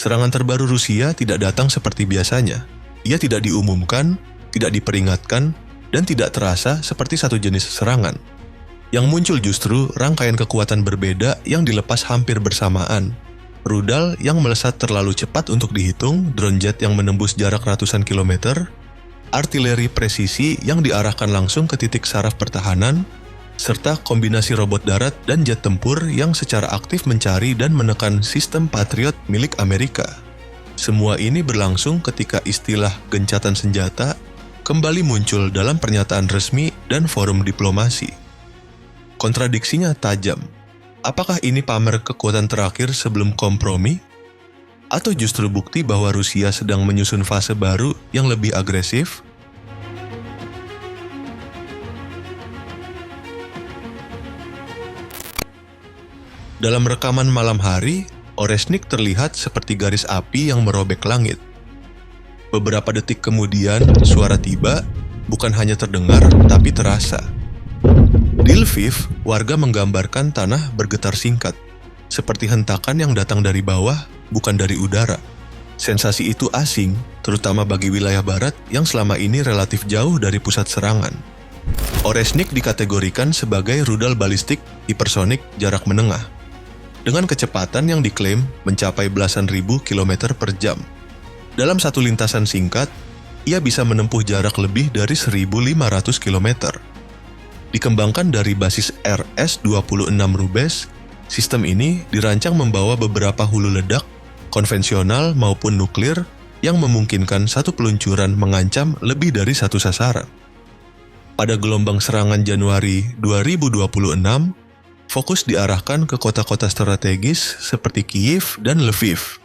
Serangan terbaru Rusia tidak datang seperti biasanya. Ia tidak diumumkan, tidak diperingatkan, dan tidak terasa seperti satu jenis serangan. Yang muncul justru rangkaian kekuatan berbeda yang dilepas hampir bersamaan. Rudal yang melesat terlalu cepat untuk dihitung, drone jet yang menembus jarak ratusan kilometer, artileri presisi yang diarahkan langsung ke titik saraf pertahanan, serta kombinasi robot darat dan jet tempur yang secara aktif mencari dan menekan sistem Patriot milik Amerika. Semua ini berlangsung ketika istilah gencatan senjata kembali muncul dalam pernyataan resmi dan forum diplomasi. Kontradiksinya tajam. Apakah ini pamer kekuatan terakhir sebelum kompromi? Atau justru bukti bahwa Rusia sedang menyusun fase baru yang lebih agresif? Dalam rekaman malam hari, Oresnik terlihat seperti garis api yang merobek langit. Beberapa detik kemudian, suara tiba, bukan hanya terdengar, tapi terasa. Di Lviv, warga menggambarkan tanah bergetar singkat, seperti hentakan yang datang dari bawah, bukan dari udara. Sensasi itu asing, terutama bagi wilayah barat yang selama ini relatif jauh dari pusat serangan. Oresnik dikategorikan sebagai rudal balistik hipersonik jarak menengah, dengan kecepatan yang diklaim mencapai belasan ribu kilometer per jam. Dalam satu lintasan singkat, ia bisa menempuh jarak lebih dari 1.500 km. Dikembangkan dari basis RS-26 Rubes, sistem ini dirancang membawa beberapa hulu ledak, konvensional maupun nuklir, yang memungkinkan satu peluncuran mengancam lebih dari satu sasaran. Pada gelombang serangan Januari 2026, fokus diarahkan ke kota-kota strategis seperti Kiev dan Lviv,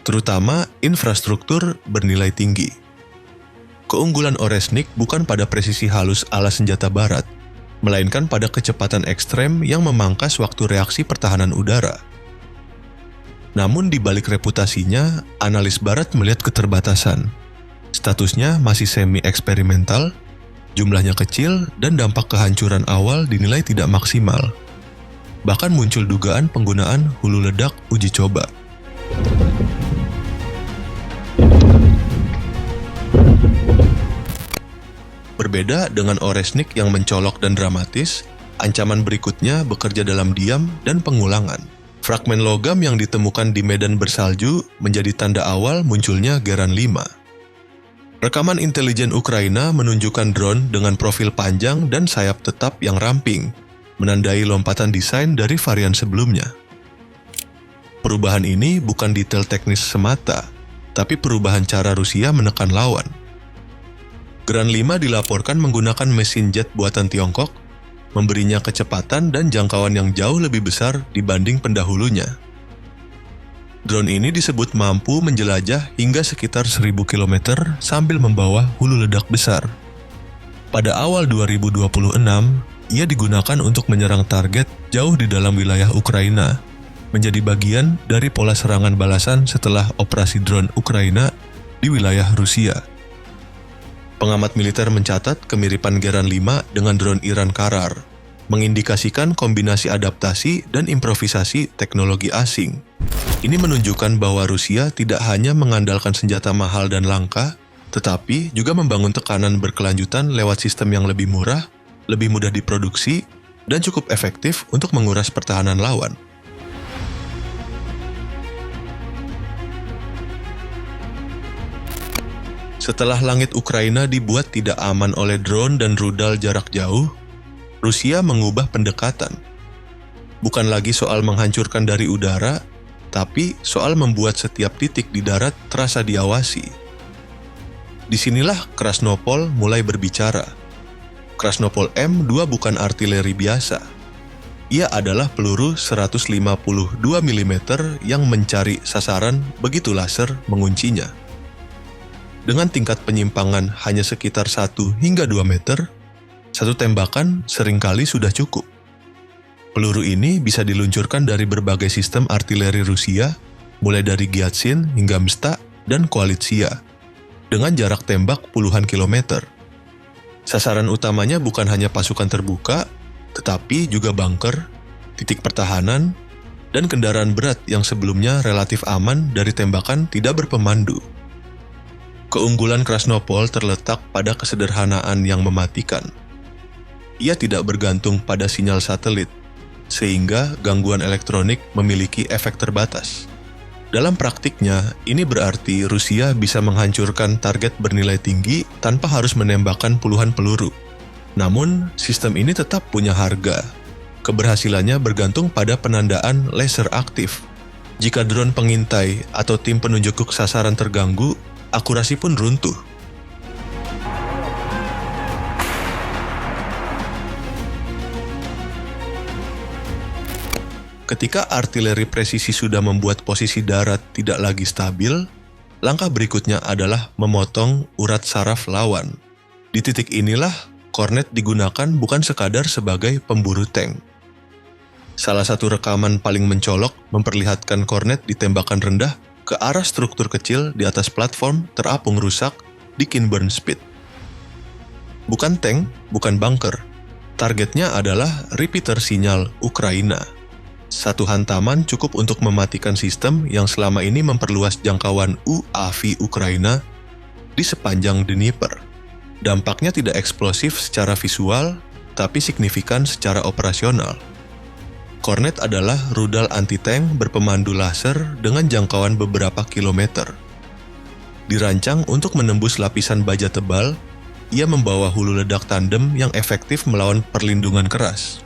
terutama infrastruktur bernilai tinggi. Keunggulan Oresnik bukan pada presisi halus ala senjata barat, melainkan pada kecepatan ekstrem yang memangkas waktu reaksi pertahanan udara. Namun di balik reputasinya, analis barat melihat keterbatasan. Statusnya masih semi-eksperimental, jumlahnya kecil, dan dampak kehancuran awal dinilai tidak maksimal. Bahkan muncul dugaan penggunaan hulu ledak uji coba. Berbeda dengan Oresnik yang mencolok dan dramatis, ancaman berikutnya bekerja dalam diam dan pengulangan. Fragmen logam yang ditemukan di medan bersalju menjadi tanda awal munculnya Geran 5. Rekaman intelijen Ukraina menunjukkan drone dengan profil panjang dan sayap tetap yang ramping, menandai lompatan desain dari varian sebelumnya. Perubahan ini bukan detail teknis semata, tapi perubahan cara Rusia menekan lawan. Geran 5 dilaporkan menggunakan mesin jet buatan Tiongkok, memberinya kecepatan dan jangkauan yang jauh lebih besar dibanding pendahulunya. Drone ini disebut mampu menjelajah hingga sekitar 1.000 km sambil membawa hulu ledak besar. Pada awal 2026, ia digunakan untuk menyerang target jauh di dalam wilayah Ukraina, menjadi bagian dari pola serangan balasan setelah operasi drone Ukraina di wilayah Rusia. Pengamat militer mencatat kemiripan Geran 5 dengan drone Iran Karar, mengindikasikan kombinasi adaptasi dan improvisasi teknologi asing. Ini menunjukkan bahwa Rusia tidak hanya mengandalkan senjata mahal dan langka, tetapi juga membangun tekanan berkelanjutan lewat sistem yang lebih murah, lebih mudah diproduksi, dan cukup efektif untuk menguras pertahanan lawan. Setelah langit Ukraina dibuat tidak aman oleh drone dan rudal jarak jauh, Rusia mengubah pendekatan. Bukan lagi soal menghancurkan dari udara, tapi soal membuat setiap titik di darat terasa diawasi. Disinilah Krasnopol mulai berbicara. Krasnopol M2 bukan artileri biasa. Ia adalah peluru 152 mm yang mencari sasaran begitu laser menguncinya. Dengan tingkat penyimpangan hanya sekitar 1 hingga 2 meter, satu tembakan seringkali sudah cukup. Peluru ini bisa diluncurkan dari berbagai sistem artileri Rusia, mulai dari Gyatsin hingga Msta dan Koalitsia. dengan jarak tembak puluhan kilometer. Sasaran utamanya bukan hanya pasukan terbuka, tetapi juga bunker, titik pertahanan, dan kendaraan berat yang sebelumnya relatif aman dari tembakan tidak berpemandu. Keunggulan Krasnopol terletak pada kesederhanaan yang mematikan. Ia tidak bergantung pada sinyal satelit, sehingga gangguan elektronik memiliki efek terbatas. Dalam praktiknya, ini berarti Rusia bisa menghancurkan target bernilai tinggi tanpa harus menembakkan puluhan peluru. Namun, sistem ini tetap punya harga. Keberhasilannya bergantung pada penandaan laser aktif. Jika drone pengintai atau tim penunjuk sasaran terganggu, akurasi pun runtuh. Ketika artileri presisi sudah membuat posisi darat tidak lagi stabil, langkah berikutnya adalah memotong urat saraf lawan. Di titik inilah, kornet digunakan bukan sekadar sebagai pemburu tank. Salah satu rekaman paling mencolok memperlihatkan kornet ditembakkan rendah ke arah struktur kecil di atas platform terapung rusak di Kinburn Spit. Bukan tank, bukan bunker. Targetnya adalah repeater sinyal Ukraina. Satu hantaman cukup untuk mematikan sistem yang selama ini memperluas jangkauan UAV Ukraina di sepanjang Dnieper. Dampaknya tidak eksplosif secara visual, tapi signifikan secara operasional. Kornet adalah rudal anti-tank berpemandu laser dengan jangkauan beberapa kilometer. Dirancang untuk menembus lapisan baja tebal, ia membawa hulu ledak tandem yang efektif melawan perlindungan keras.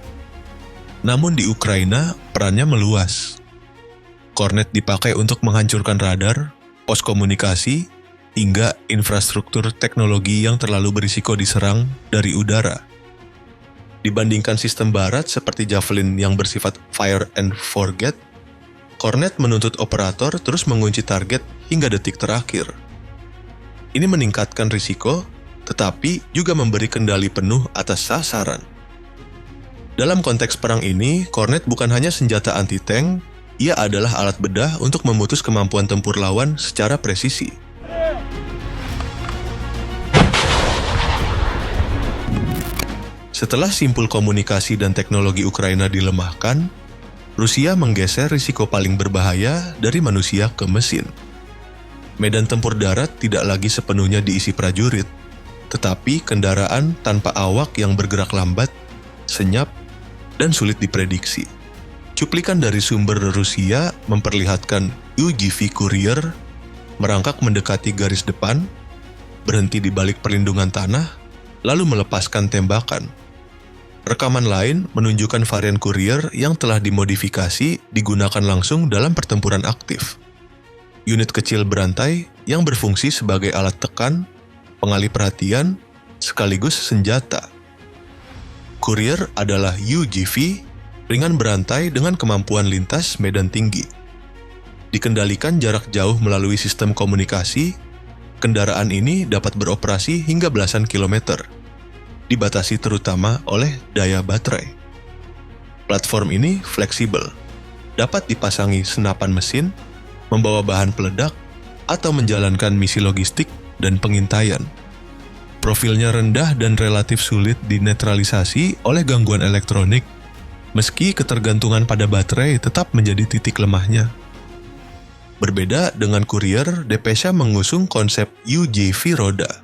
Namun di Ukraina, perannya meluas. Kornet dipakai untuk menghancurkan radar, pos komunikasi, hingga infrastruktur teknologi yang terlalu berisiko diserang dari udara. Dibandingkan sistem barat seperti Javelin yang bersifat fire and forget, Kornet menuntut operator terus mengunci target hingga detik terakhir. Ini meningkatkan risiko, tetapi juga memberi kendali penuh atas sasaran. Dalam konteks perang ini, Kornet bukan hanya senjata anti-tank, ia adalah alat bedah untuk memutus kemampuan tempur lawan secara presisi. Setelah simpul komunikasi dan teknologi Ukraina dilemahkan, Rusia menggeser risiko paling berbahaya dari manusia ke mesin. Medan tempur darat tidak lagi sepenuhnya diisi prajurit, tetapi kendaraan tanpa awak yang bergerak lambat, senyap, dan sulit diprediksi. Cuplikan dari sumber Rusia memperlihatkan UGV Courier merangkak mendekati garis depan, berhenti di balik perlindungan tanah, lalu melepaskan tembakan. Rekaman lain menunjukkan varian Courier yang telah dimodifikasi digunakan langsung dalam pertempuran aktif. Unit kecil berantai yang berfungsi sebagai alat tekan, pengalih perhatian, sekaligus senjata. Courier adalah UGV, ringan berantai dengan kemampuan lintas medan tinggi. Dikendalikan jarak jauh melalui sistem komunikasi, kendaraan ini dapat beroperasi hingga belasan kilometer, dibatasi terutama oleh daya baterai. Platform ini fleksibel, dapat dipasangi senapan mesin, membawa bahan peledak, atau menjalankan misi logistik dan pengintaian. Profilnya rendah dan relatif sulit dinetralisasi oleh gangguan elektronik, meski ketergantungan pada baterai tetap menjadi titik lemahnya. Berbeda dengan Courier, Depesha mengusung konsep UGV roda.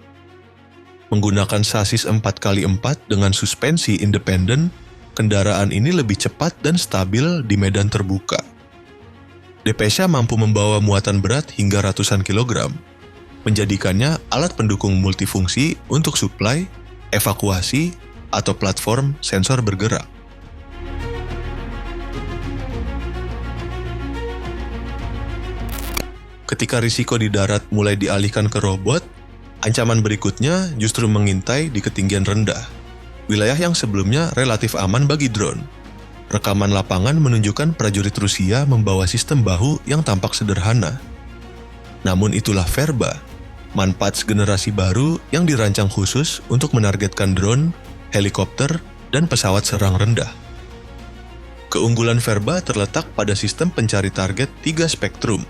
Menggunakan sasis 4x4 dengan suspensi independen, kendaraan ini lebih cepat dan stabil di medan terbuka. Depesha mampu membawa muatan berat hingga ratusan kilogram, menjadikannya alat pendukung multifungsi untuk suplai, evakuasi, atau platform sensor bergerak. Ketika risiko di darat mulai dialihkan ke robot, ancaman berikutnya justru mengintai di ketinggian rendah, wilayah yang sebelumnya relatif aman bagi drone. Rekaman lapangan menunjukkan prajurit Rusia membawa sistem bahu yang tampak sederhana. Namun itulah Verba, manfaat generasi baru yang dirancang khusus untuk menargetkan drone, helikopter, dan pesawat serang rendah. Keunggulan Verba terletak pada sistem pencari target 3 spektrum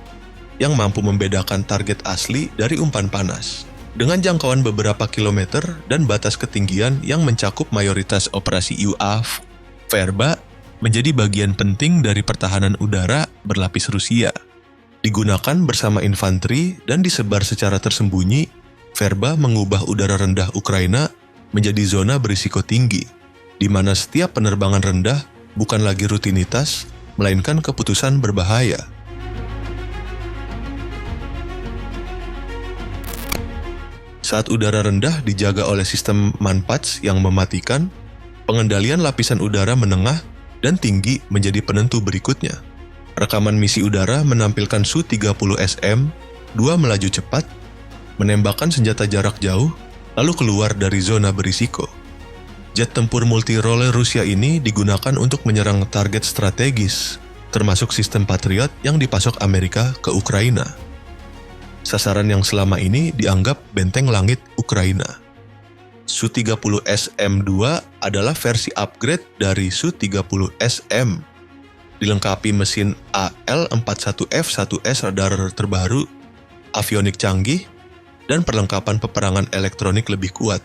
yang mampu membedakan target asli dari umpan panas. Dengan jangkauan beberapa kilometer dan batas ketinggian yang mencakup mayoritas operasi UAV, Verba menjadi bagian penting dari pertahanan udara berlapis Rusia. Digunakan bersama infanteri dan disebar secara tersembunyi, Verba mengubah udara rendah Ukraina menjadi zona berisiko tinggi, di mana setiap penerbangan rendah bukan lagi rutinitas, melainkan keputusan berbahaya. Saat udara rendah dijaga oleh sistem manpats yang mematikan, pengendalian lapisan udara menengah dan tinggi menjadi penentu berikutnya. Rekaman misi udara menampilkan Su-30SM, 2 melaju cepat, menembakkan senjata jarak jauh, lalu keluar dari zona berisiko. Jet tempur multi-role Rusia ini digunakan untuk menyerang target strategis, termasuk sistem Patriot yang dipasok Amerika ke Ukraina. Sasaran yang selama ini dianggap benteng langit Ukraina. Su-30SM-2 adalah versi upgrade dari Su-30SM, dilengkapi mesin AL-41F-1S radar terbaru, avionik canggih, dan perlengkapan peperangan elektronik lebih kuat.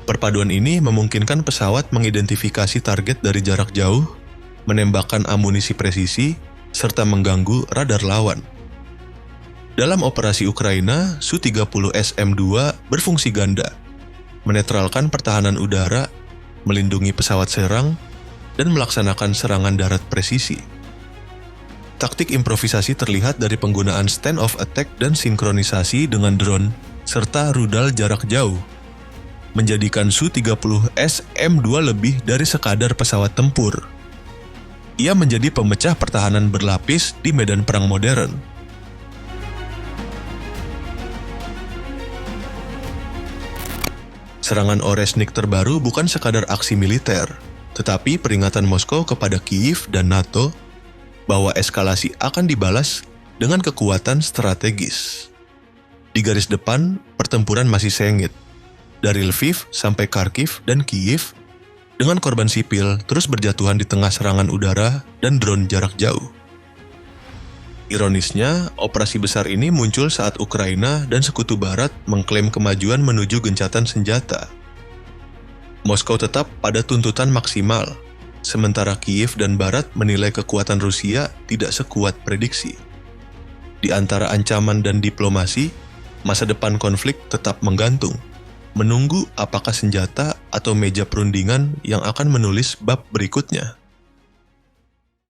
Perpaduan ini memungkinkan pesawat mengidentifikasi target dari jarak jauh, menembakkan amunisi presisi, serta mengganggu radar lawan. Dalam operasi Ukraina, Su-30SM-2 berfungsi ganda, menetralkan pertahanan udara, melindungi pesawat serang, dan melaksanakan serangan darat presisi. Taktik improvisasi terlihat dari penggunaan stand-off attack dan sinkronisasi dengan drone, serta rudal jarak jauh, menjadikan Su-30SM-2 lebih dari sekadar pesawat tempur. Ia menjadi pemecah pertahanan berlapis di medan perang modern. Serangan Oresnik terbaru bukan sekadar aksi militer, tetapi peringatan Moskow kepada Kyiv dan NATO bahwa eskalasi akan dibalas dengan kekuatan strategis. Di garis depan, pertempuran masih sengit, dari Lviv sampai Kharkiv dan Kyiv, dengan korban sipil terus berjatuhan di tengah serangan udara dan drone jarak jauh. Ironisnya, operasi besar ini muncul saat Ukraina dan Sekutu Barat mengklaim kemajuan menuju gencatan senjata. Moskow tetap pada tuntutan maksimal, sementara Kyiv dan Barat menilai kekuatan Rusia tidak sekuat prediksi. Di antara ancaman dan diplomasi, masa depan konflik tetap menggantung, menunggu apakah senjata atau meja perundingan yang akan menulis bab berikutnya.